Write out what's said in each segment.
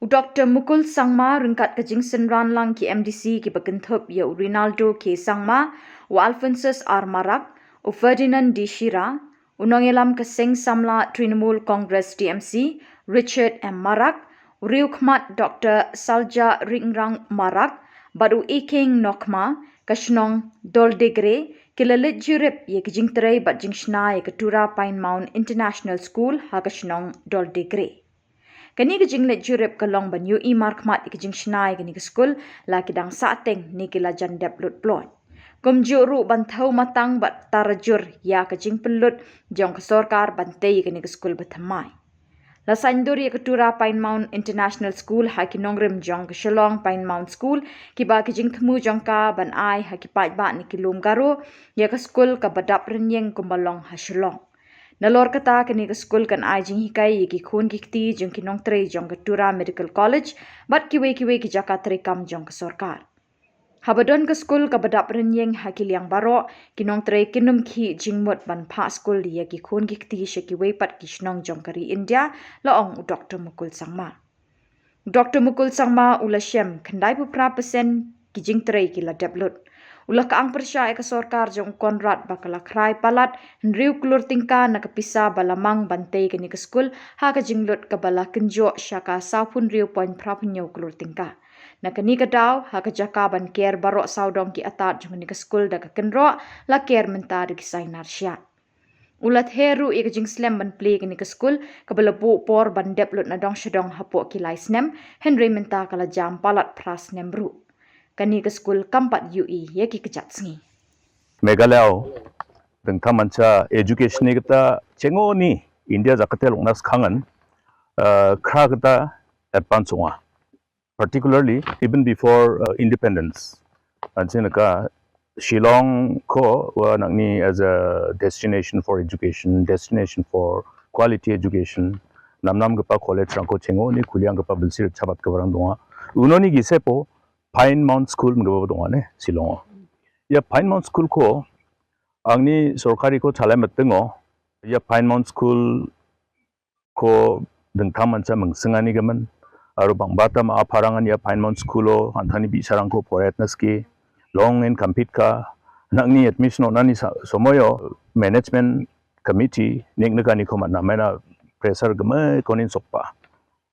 Dr. Mukul Sangma rengkat kajing senran lang ki MDC ki bakenthop ya Rinaldo K. Sangma, u Alphonsus R. Marak, u Ferdinand D. Shira, unongelam keseng Samla Trinamul Congress TMC, Richard M. Marak, u Riukmat Dr. Salja Rynghang Marak, badu Iking Nokma, kashnong Doldegre, kilalit jurip ye kajing terai bat jing shna ye ke Tura Pinemount International School ha kashnong Doldegre. Kani kajing let jurip kalong ban UI markmat kajing shnai kani ke skul la kidang sateng ni kila jandep lut plot. Kum juru ban thau matang bat tarajur ya kajing pelut jong ke Sorkar bantai kani ke skul bathamai. La sandur ya ke Tura Pinemount International School ha ki nongrim jong ke Shillong Pinemount School ki ba kajing temu jong ka ban ai ha ki pat ba ni kilum garu ya ke skul ka badap renyeng kumbalong ha Shillong. Nalor kata kini ke skul kan ai jing hikai ki khun kikti jong kinong tre jong ke Tura Medical College bat kiwe ki Jakarta rekam jong ke Sorkar. Habadon ke skul ka badap renyeng hakil yang baro kinong tre kinum ki jingmut ban pa skul dia ki khun kikti kiwe pat kishnong jong kari India laong Dr. Mukul Sangma. Dr. Mukul Sangma ula syem kendai pupra persen ki jing tre ki la deblut. Ulah kaang persyai ke Sorkar jong konrat bakala krai palat nriu klur tingka na kepisa balamang bantai kini ke skul ha ke jinglut ke bala kenjo syaka saupun riu poin prapunyo klur tingka. Na kini ke daw ha ke jaka ban ker barok saudong ki atat jong ni ke skul da ke kenro la ker menta de kisai narsya. Ulat heru i ke jing slam ban play kini ke skul ke bala bu por ban deplut na dong syadong hapok ki lai snem Henry menta kala jam palat pras nembru. Kani ke skul kampat UI ya ki kejat sengi. Meghalaya tentang manca education ni kita cengo ni India Jakarta longnas kangen kra kita advance wa. Particularly even before independence. Anjing ka Shillong ko wa nangni as a destination for education, destination for quality education. Namnam gapa college rangko cengo ni kuliang gapa bilsir chabat ka barang donga. Unoni gisepo Pinemount School mga dongan Shillong. Ya Pinemount School ko angni sorkari ko chalai matengo. Ya Pinemount School ko dengtam manca mengsengani gaman. Aru bang batam aparangan ya Pinemount School o antani bisarang ko poretnaski long and compete ka nangni admission onani somoyo management committee ningnagani ko manamena pressure gamay konin sokpa.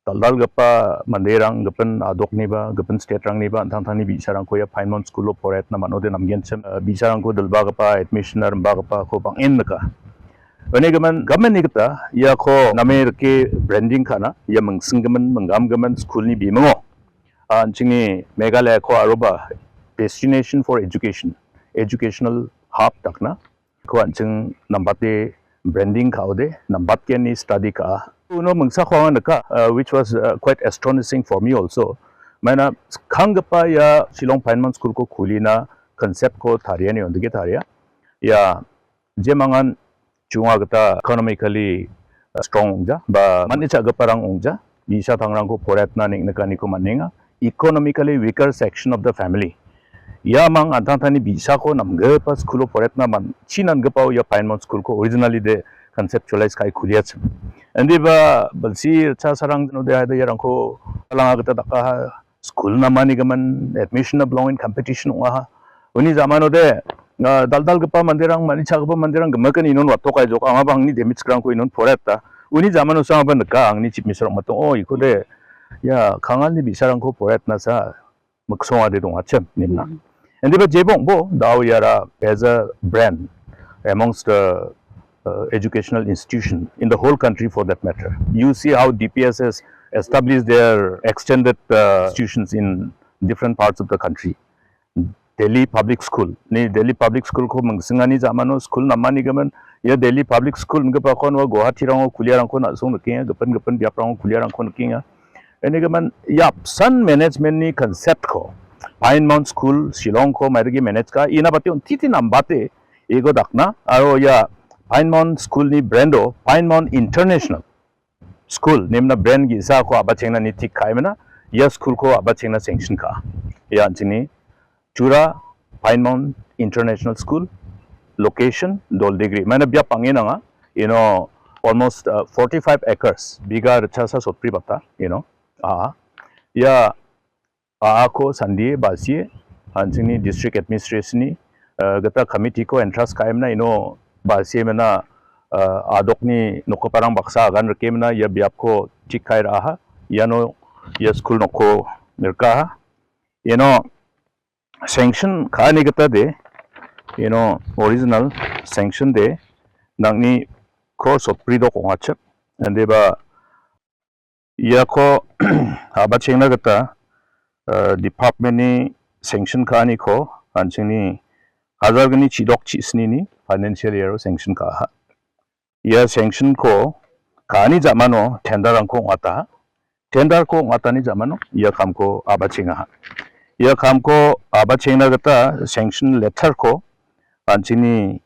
Taldal gapa manderang gapan adok niba gapan state rang niba antang tani bisarang ko ya Pinemount School of Poret na manode namgen sem bisarang ko dalba gapa admissioner ba gapa ko bang en naka wani gaman gaman ni kita ya ko namer ke branding kana ya mengsing gaman menggam gaman school ni bimango anjingi Meghalaya ko aruba destination for education educational hub takna ko anjing nambate branding kaude nambat ke ni study ka uno mengsa khawang naka which was quite astonishing for me also mana khangpa ya Shillong Pinemount School ko khulina concept ko thariya ni ondige thariya ya jemangan chunga gata economically strong ja ba manicha gaparang ongja bisa thangrang ko poratna ningnaka ni ko maninga economically weaker section of the family ya mang antang-tani bisa ko namge pa school poratna man chinan gapao ya Pinemount School ko originally de conceptualize kai khuliyat andi ba balsi cha sarang no de ada yarang ko alanga gata daka school na mani gaman admission of long in competition wa uni zamano de dal gapa mandirang mani cha gapa mandirang gamakan inon watto kai jok anga bang ni demits krang ko inon poretta uni zamano sa ban ka ang ni chief minister matong o iko de ya kangal ni bisarang ko poretna sa maksonga de dong achem nimna andi ba jebong bo daw yara as a brand amongst the educational institution in the whole country for that matter. You see how DPS has established their extended institutions in different parts of the country. Delhi Public School. Ni Delhi Public School ko mengsengani zamano school namani gaman ya Delhi Public School nga pa kon wa Guwahati rang kuliarang ko na song nakinga gapan biaprang kuliarang ko nakinga. Ene gaman yap sun management ni concept ko. Pinemount School Shillong ko mairgi manage ka ina bati on titi nambate ego dakna aro ya Pinemount School ni brando Pinemount International School nemna brand gi sa ko abachengna ni tik khaimena ya school ko abachengna sanction ka ya anchini Tura Pinemount International School location Doldegre mana bya pangena nga almost 45 acres biga rachasa sotri bata ya ako sandi basi anjingni district administration ni gata committee ko entrust kaimna ino basi mena adokni nokoparang baksa agan rekemna ya biap ko chikai raha yano ya school noko mirka ino sanction kani gata de original sanction de nangni course of prido ko ngachak ande ba ya ko aba chengna gata department ni sanction kani ko anjingni hazargani chidok chisni ni financial year sanction ka ha ya sanction ko kani jamano tender angko ngata tender ko ngata ni jamano ya kamko aba chenga ha ya kamko aba chengna gata sanction letter ko anjingni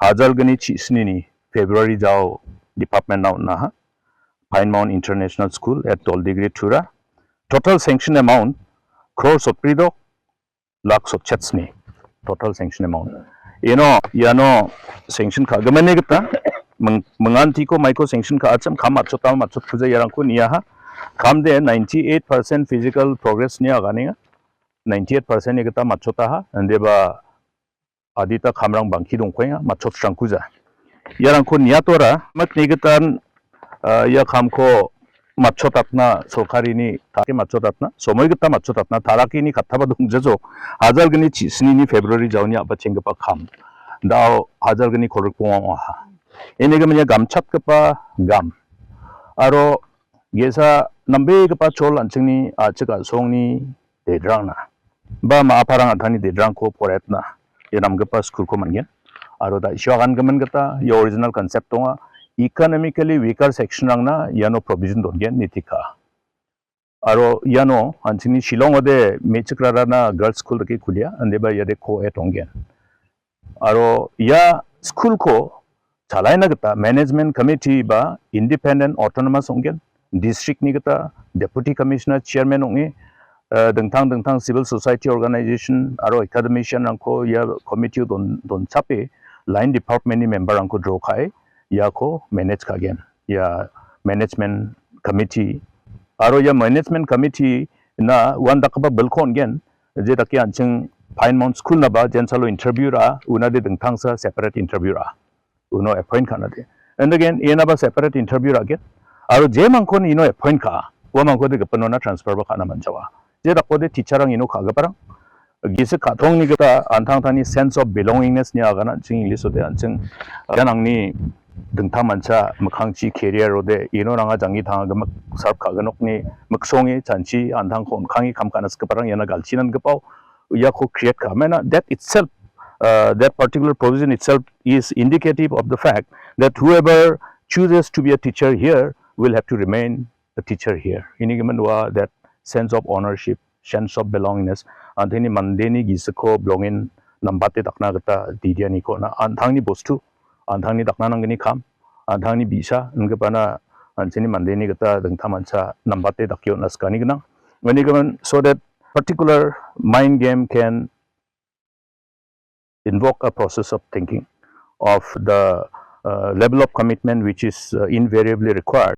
hazargani chisni ni February jao department na ha Pinemount International School at Doldigri Tura. Total sanction amount crores of prido lakhs of chetsni. Total sanction amount. Yano sanction ka gamane gata menganti ko maiko sanction ka acham kam achot puja yarang ko niya ha kam de 98% physical progress niya ganinga 98% gata machota ha ande ba adita kamrang bangki dongkwenga machot sangkuja yarang ko niya tora mak negatan ya kamko 맞춰tasna sorkarini take 맞춰tas나 somoigta 맞춰tas나 다라키니 같아봐 동자죠 하잘그니 지스니니 페브루아리 자우니 아바 챙겨봐 감 다오 하잘그니 고를 공왕와 에네가 뭐냐 감찹급바 감 아로 예사 남베급바 졸 안층니 아츠가 송니 데드랑나 바 마파랑 아타니 데드랑코 포렛나 예남급바 스쿨코 만겐 아로 다 시와간 그만 갔다 이 오리지널 컨셉 동아 economically weaker section rangna yano provision dongen nitika aro yano anchini Shillong ode mechikrara na girls school ke khulia andeba yade ko et ongen aro ya school ko chalaina gata management committee ba independent autonomous ongen district ni gata deputy commissioner chairman ongi dengtang civil society organization aro academician rangko ya committee don chape line department ni member rangko draw khai या को मैनेज का गेन या management committee आरो या management committee ना वन दकबा बलकोन गेन जे दके आंचिं पाइनमाउंट स्कूल ना बा जेनसालो इंटरव्यू रा उना दे दंथांसा सेपरेट इंटरव्यू रा उनो अपॉइंट खाना दे एंड अगेन ये ना बा सेपरेट इंटरव्यू रा गेन आरो जे मांकोन इनो अपॉइंट का वो मांको दे गपनो ना ट्रांसफर बा खाना मनजावा जे दको दे टीचरंग इनो खागपारंग गिसे काथोंग नि गता आंथांथानि सेंस ऑफ बिलोंगिंगनेस नि आगाना चिं इंग्लिश ओदे आंचिं जानंगनि dengtang mancha mkhangchi career rode ino ranga jangi thanga gamak sarp khaganokni mksongi chanchi andhang khon khangi khamkanas kaparang yana galchinan gapau ya ko create ka mena that itself that particular provision itself is indicative of the fact that whoever chooses to be a teacher here will have to remain a teacher here inigiman wa that sense of ownership sense of belongingness antheni mandeni gisako belongin nambate takna gata didiani ko na anthangni bostu 안탕니 닥나난게니 감 안탕니 비사 응급하나 안체니 만데니 그다 등타만차 남바테 닥기오 나스카니 그나 when you go so that particular mind game can invoke a process of thinking of the level of commitment which is invariably required